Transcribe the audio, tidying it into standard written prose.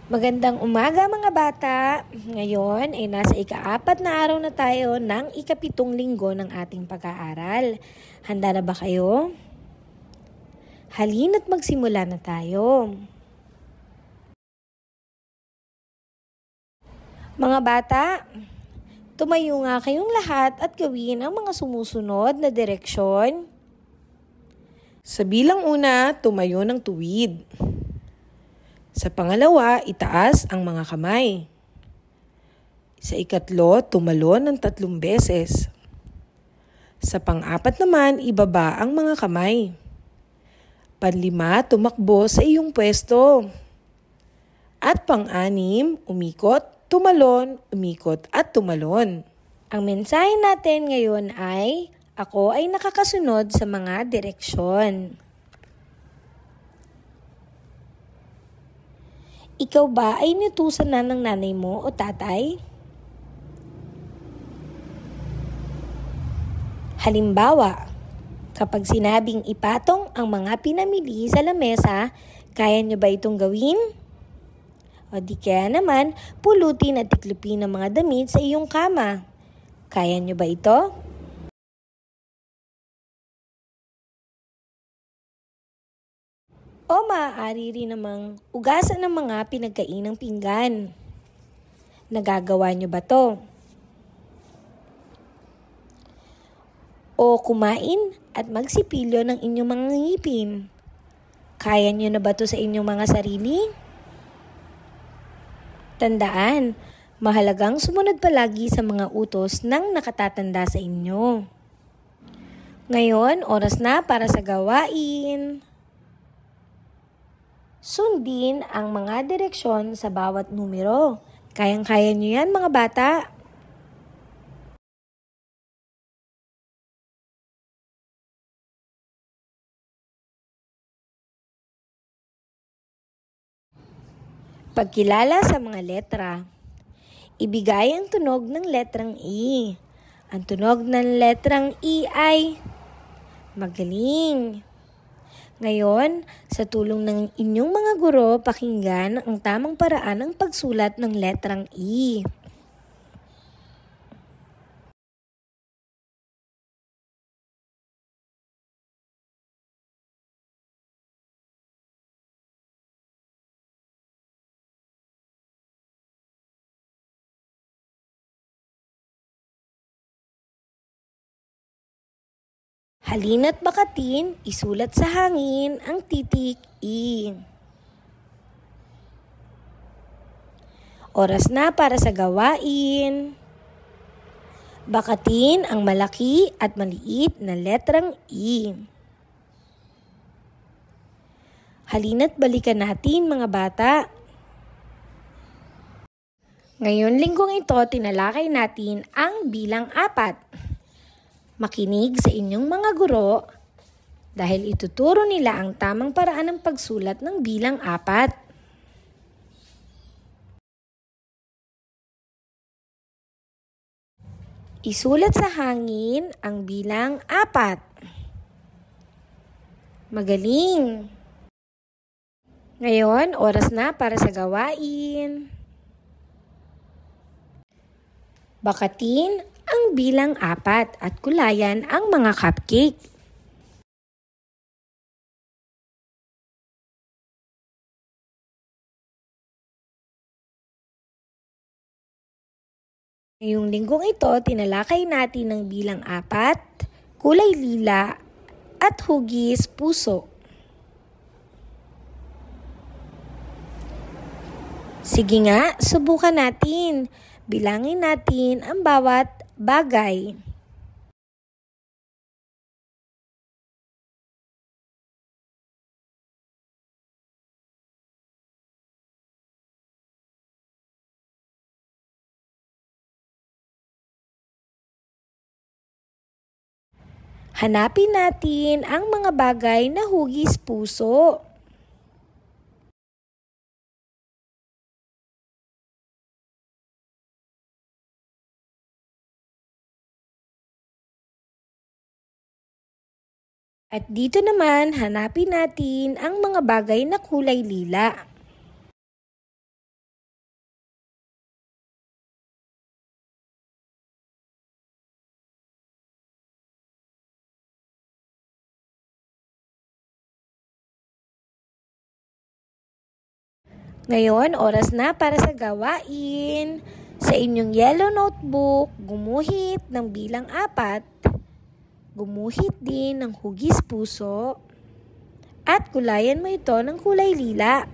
Magandang umaga mga bata! Ngayon ay nasa ika-4 na araw na tayo ng ika-7 linggo ng ating pag-aaral. Handa na ba kayo? Halina't magsimula na tayo. Mga bata, tumayo nga kayong lahat at gawin ang mga sumusunod na direksyon. Sa bilang una, tumayo ng tuwid. Sa pangalawa, itaas ang mga kamay. Sa ikatlo, tumalon ng 3 beses. Sa pang-4 naman, ibaba ang mga kamay. Panlima, tumakbo sa iyong pwesto. At pang-6, umikot, tumalon, umikot at tumalon. Ang mensahe natin ngayon ay, ako ay nakakasunod sa mga direksyon. Ikaw ba ay inutusan na ng nanay mo o tatay? Halimbawa, kapag sinabing ipatong ang mga pinamili sa lamesa, kaya nyo ba itong gawin? O di kaya naman, pulutin at tiklupin ang mga damit sa iyong kama. Kaya nyo ba ito? O maaari rin namang ugasan ng mga pinagkainang pinggan. Nagagawa nyo ba to? O kumain at magsipilyo ng inyong mga ngipin. Kaya nyo na ba to sa inyong mga sarili? Tandaan, mahalagang sumunod palagi sa mga utos ng nakatatanda sa inyo. Ngayon, oras na para sa gawain. Sundin ang mga direksyon sa bawat numero. Kayang-kaya nyo yan mga bata. Pagkilala sa mga letra. Ibigay ang tunog ng letrang E. Ang tunog ng letrang E ay magaling. Ngayon, sa tulong ng inyong mga guro, pakinggan ang tamang paraan ng pagsulat ng letrang E. Halina't bakatin, isulat sa hangin ang titik E. Oras na para sa gawain. Bakatin ang malaki at maliit na letrang E. Halina't balikan natin mga bata. Ngayon linggong ito, tinalakay natin ang bilang 4. Makinig sa inyong mga guro dahil ituturo nila ang tamang paraan ng pagsulat ng bilang 4. Isulat sa hangin ang bilang 4. Magaling! Ngayon, oras na para sa gawain. Bakatin ang bilang 4 at kulayan ang mga cupcake. Ngayong linggong ito, tinalakay natin ang bilang 4, kulay lila at hugis puso. Sige nga, subukan natin. Bilangin natin ang bawat bagay. Hanapin natin ang mga bagay na hugis puso. At dito naman, hanapin natin ang mga bagay na kulay lila. Ngayon, oras na para sa gawain. Sa inyong yellow notebook, gumuhit ng bilang 4. Gumuhit din ng hugis puso. At kulayan mo ito ng kulay lila.